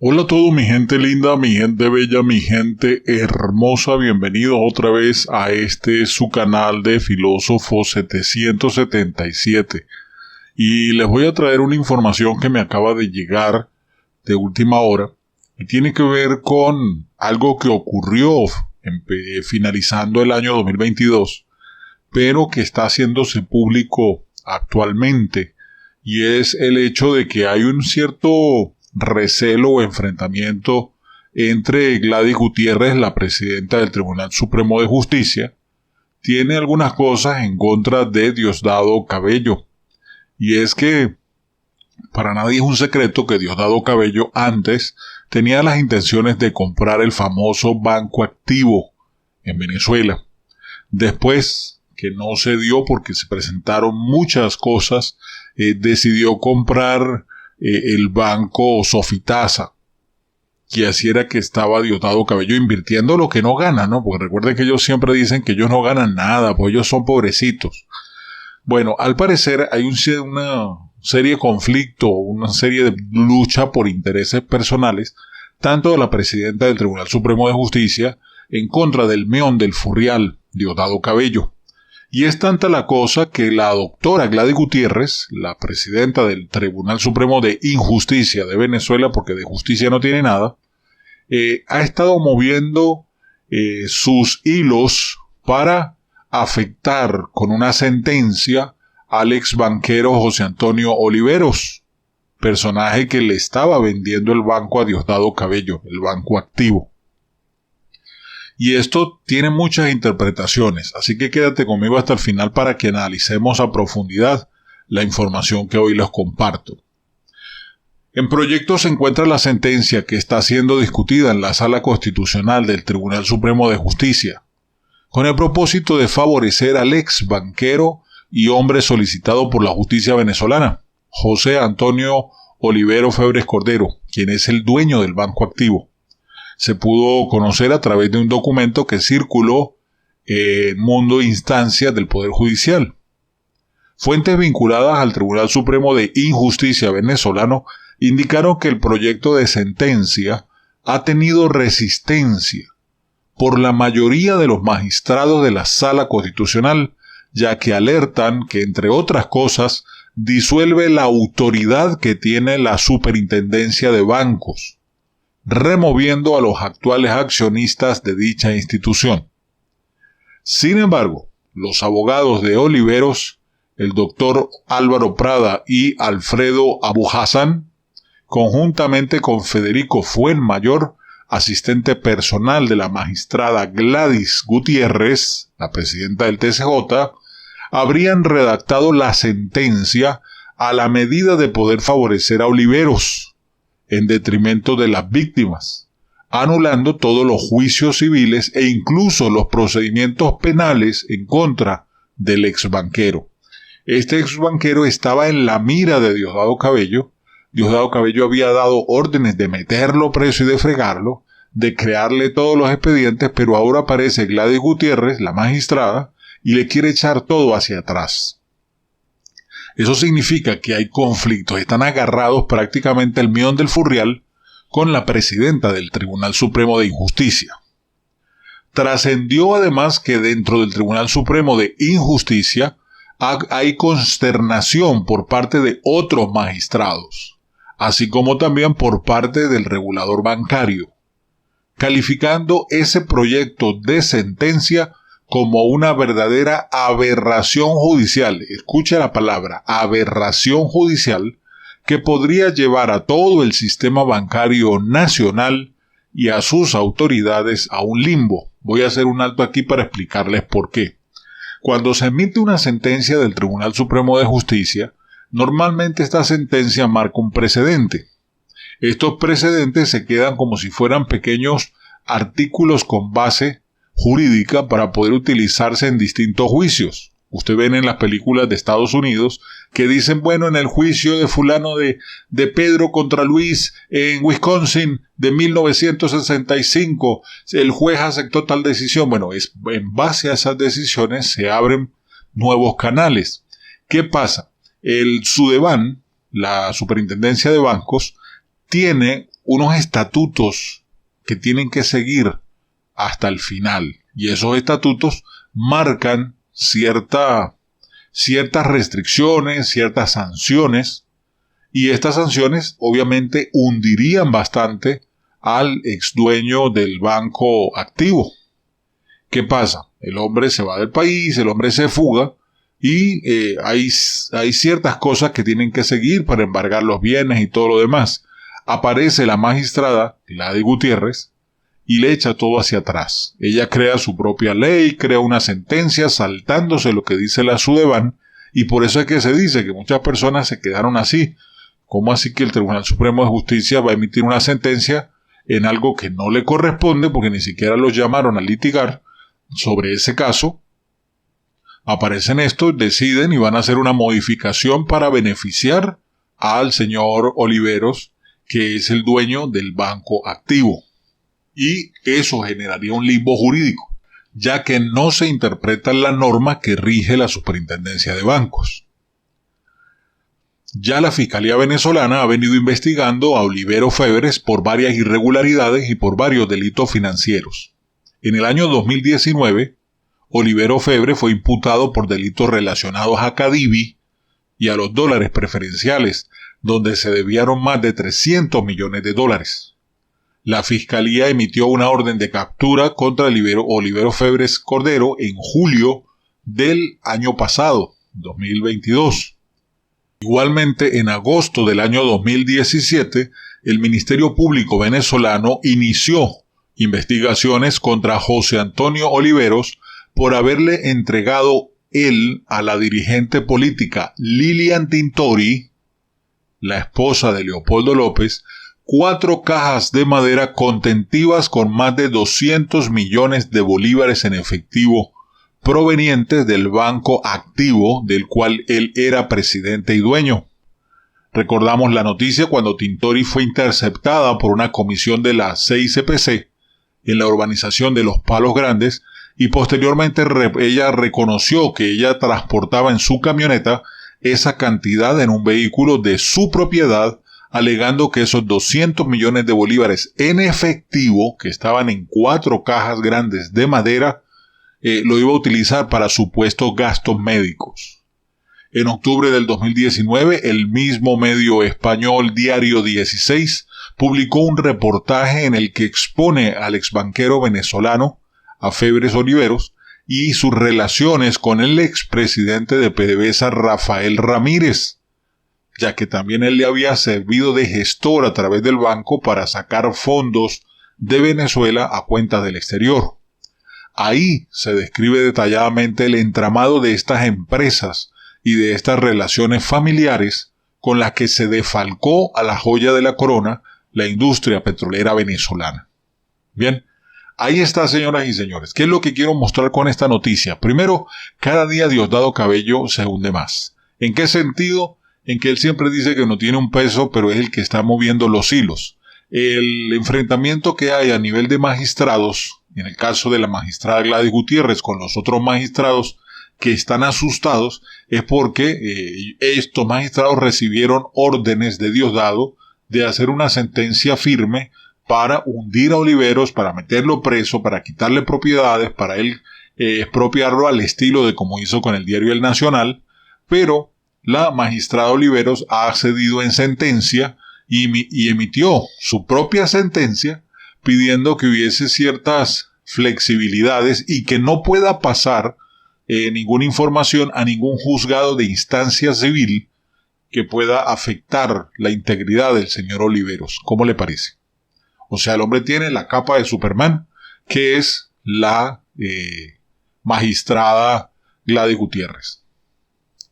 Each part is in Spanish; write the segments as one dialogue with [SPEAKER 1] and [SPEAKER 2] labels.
[SPEAKER 1] Hola a todos, mi gente linda, mi gente bella, mi gente hermosa. Bienvenidos otra vez a su canal de Filósofo 777. Y les voy a traer una información que me acaba de llegar de última hora y tiene que ver con algo que ocurrió finalizando el año 2022, pero que está haciéndose público actualmente, y es el hecho de que hay un cierto recelo o enfrentamiento entre Gladys Gutiérrez, la presidenta del Tribunal Supremo de Justicia, tiene algunas cosas en contra de Diosdado Cabello. Y es que para nadie es un secreto que Diosdado Cabello antes tenía las intenciones de comprar el famoso Banco Activo en Venezuela. Después, que no se dio porque se presentaron muchas cosas, decidió comprar el banco Sofitasa. Y así era que estaba Diosdado Cabello invirtiendo lo que no gana, ¿no? Porque recuerden que ellos siempre dicen que ellos no ganan nada, pues ellos son pobrecitos. Bueno, al parecer hay una serie de conflicto, una serie de lucha por intereses personales, tanto de la presidenta del Tribunal Supremo de Justicia en contra del meón del Furrial, Diosdado Cabello. Y es tanta la cosa que la doctora Gladys Gutiérrez, la presidenta del Tribunal Supremo de Injusticia de Venezuela, porque de justicia no tiene nada, ha estado moviendo sus hilos para afectar con una sentencia al ex banquero José Antonio Oliveros, personaje que le estaba vendiendo el banco a Diosdado Cabello, el Banco Activo. Y esto tiene muchas interpretaciones, así que quédate conmigo hasta el final para que analicemos a profundidad la información que hoy les comparto. En proyecto se encuentra la sentencia que está siendo discutida en la Sala Constitucional del Tribunal Supremo de Justicia, con el propósito de favorecer al ex banquero y hombre solicitado por la justicia venezolana, José Antonio Olivero Febres Cordero, quien es el dueño del Banco Activo. Se pudo conocer a través de un documento que circuló en Mundo Instancias del Poder Judicial. Fuentes vinculadas al Tribunal Supremo de Injusticia venezolano indicaron que el proyecto de sentencia ha tenido resistencia por la mayoría de los magistrados de la Sala Constitucional, ya que alertan que, entre otras cosas, disuelve la autoridad que tiene la Superintendencia de Bancos, removiendo a los actuales accionistas de dicha institución. Sin embargo, los abogados de Oliveros, el doctor Álvaro Prada y Alfredo Abu Hassan, conjuntamente con Federico Fuenmayor, asistente personal de la magistrada Gladys Gutiérrez, la presidenta del TCJ, habrían redactado la sentencia a la medida de poder favorecer a Oliveros, en detrimento de las víctimas, anulando todos los juicios civiles e incluso los procedimientos penales en contra del exbanquero. Este exbanquero estaba en la mira de Diosdado Cabello. Diosdado Cabello había dado órdenes de meterlo preso y de fregarlo, de crearle todos los expedientes, pero ahora aparece Gladys Gutiérrez, la magistrada, y le quiere echar todo hacia atrás. Eso significa que hay conflictos, están agarrados prácticamente el meón del Furrial con la presidenta del Tribunal Supremo de Injusticia. Trascendió además que dentro del Tribunal Supremo de Injusticia hay consternación por parte de otros magistrados, así como también por parte del regulador bancario, calificando ese proyecto de sentencia como una verdadera aberración judicial. Escucha la palabra, aberración judicial, que podría llevar a todo el sistema bancario nacional y a sus autoridades a un limbo. Voy a hacer un alto aquí para explicarles por qué. Cuando se emite una sentencia del Tribunal Supremo de Justicia, normalmente esta sentencia marca un precedente. Estos precedentes se quedan como si fueran pequeños artículos con base jurídica para poder utilizarse en distintos juicios. Usted ven en las películas de Estados Unidos que dicen, bueno, en el juicio de fulano de Pedro contra Luis en Wisconsin de 1965, el juez aceptó tal decisión. Bueno, es en base a esas decisiones se abren nuevos canales. ¿Qué pasa? El Sudeban, la Superintendencia de Bancos, tiene unos estatutos que tienen que seguir hasta el final. Y esos estatutos marcan ciertas restricciones, ciertas sanciones, y estas sanciones obviamente hundirían bastante al ex dueño del banco activo. ¿Qué pasa? El hombre se va del país, el hombre se fuga, y hay ciertas cosas que tienen que seguir para embargar los bienes y todo lo demás. Aparece la magistrada Gladys Gutiérrez y le echa todo hacia atrás. Ella crea su propia ley, crea una sentencia saltándose lo que dice la SUDEBAN, y por eso es que se dice que muchas personas se quedaron así. ¿Cómo así que el Tribunal Supremo de Justicia va a emitir una sentencia en algo que no le corresponde, porque ni siquiera los llamaron a litigar sobre ese caso? Aparecen estos, deciden y van a hacer una modificación para beneficiar al señor Oliveros, que es el dueño del banco activo. Y eso generaría un limbo jurídico, ya que no se interpreta la norma que rige la Superintendencia de Bancos. Ya la Fiscalía venezolana ha venido investigando a Olivero Febres por varias irregularidades y por varios delitos financieros. En el año 2019, Olivero Febres fue imputado por delitos relacionados a Cadivi y a los dólares preferenciales, donde se debieron más de 300 millones de dólares. La Fiscalía emitió una orden de captura contra Olivero Febres Cordero en julio del año pasado, 2022. Igualmente, en agosto del año 2017, el Ministerio Público venezolano inició investigaciones contra José Antonio Oliveros por haberle entregado él a la dirigente política Lilian Tintori, la esposa de Leopoldo López, 4 cajas de madera contentivas con más de 200 millones de bolívares en efectivo provenientes del banco activo del cual él era presidente y dueño. Recordamos la noticia cuando Tintori fue interceptada por una comisión de la CICPC en la urbanización de Los Palos Grandes, y posteriormente ella reconoció que ella transportaba en su camioneta esa cantidad en un vehículo de su propiedad, alegando que esos 200 millones de bolívares en efectivo, que estaban en 4 cajas grandes de madera, lo iba a utilizar para supuestos gastos médicos. En octubre del 2019, el mismo medio español Diario 16 publicó un reportaje en el que expone al exbanquero venezolano, a Febres Oliveros, y sus relaciones con el expresidente de PDVSA, Rafael Ramírez, ya que también él le había servido de gestor a través del banco para sacar fondos de Venezuela a cuentas del exterior. Ahí se describe detalladamente el entramado de estas empresas y de estas relaciones familiares con las que se defalcó a la joya de la corona, la industria petrolera venezolana. Bien, ahí está, señoras y señores. ¿Qué es lo que quiero mostrar con esta noticia? Primero, cada día Diosdado Cabello se hunde más. ¿En qué sentido? En que él siempre dice que no tiene un peso, pero es el que está moviendo los hilos. El enfrentamiento que hay a nivel de magistrados, en el caso de la magistrada Gladys Gutiérrez con los otros magistrados que están asustados, es porque estos magistrados recibieron órdenes de Diosdado de hacer una sentencia firme para hundir a Oliveros, para meterlo preso, para quitarle propiedades, para él expropiarlo al estilo de como hizo con el diario El Nacional, pero la magistrada Oliveros ha accedido en sentencia y emitió su propia sentencia pidiendo que hubiese ciertas flexibilidades y que no pueda pasar ninguna información a ningún juzgado de instancia civil que pueda afectar la integridad del señor Oliveros. ¿Cómo le parece? O sea, el hombre tiene la capa de Superman, que es la magistrada Gladys Gutiérrez.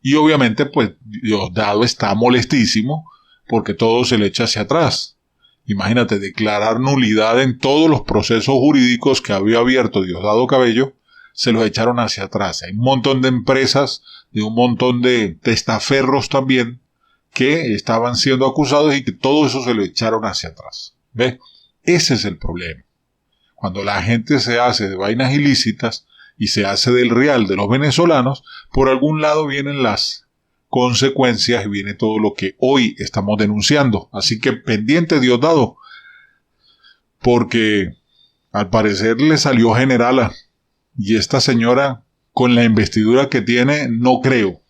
[SPEAKER 1] Y obviamente, pues, Diosdado está molestísimo porque todo se le echa hacia atrás. Imagínate, declarar nulidad en todos los procesos jurídicos que había abierto Diosdado Cabello, se los echaron hacia atrás. Hay un montón de empresas, de un montón de testaferros también, que estaban siendo acusados y que todo eso se lo echaron hacia atrás. ¿Ve? Ese es el problema. Cuando la gente se hace de vainas ilícitas y se hace del real de los venezolanos, por algún lado vienen las consecuencias y viene todo lo que hoy estamos denunciando. Así que pendiente, Diosdado, porque al parecer le salió generala y esta señora, con la investidura que tiene, no creo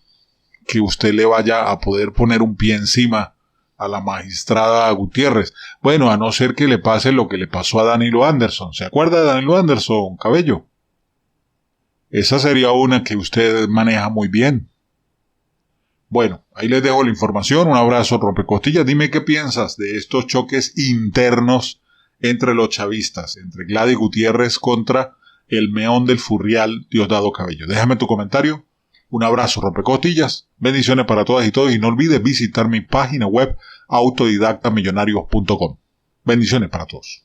[SPEAKER 1] que usted le vaya a poder poner un pie encima a la magistrada Gutiérrez. Bueno, a no ser que le pase lo que le pasó a Danilo Anderson. ¿Se acuerda de Danilo Anderson, Cabello? Esa sería una que usted maneja muy bien. Bueno, ahí les dejo la información. Un abrazo, rompecostillas. Dime qué piensas de estos choques internos entre los chavistas, entre Gladys Gutiérrez contra el meón del Furrial, Diosdado Cabello. Déjame tu comentario. Un abrazo, rompecostillas. Bendiciones para todas y todos. Y no olvides visitar mi página web autodidactamillonarios.com. Bendiciones para todos.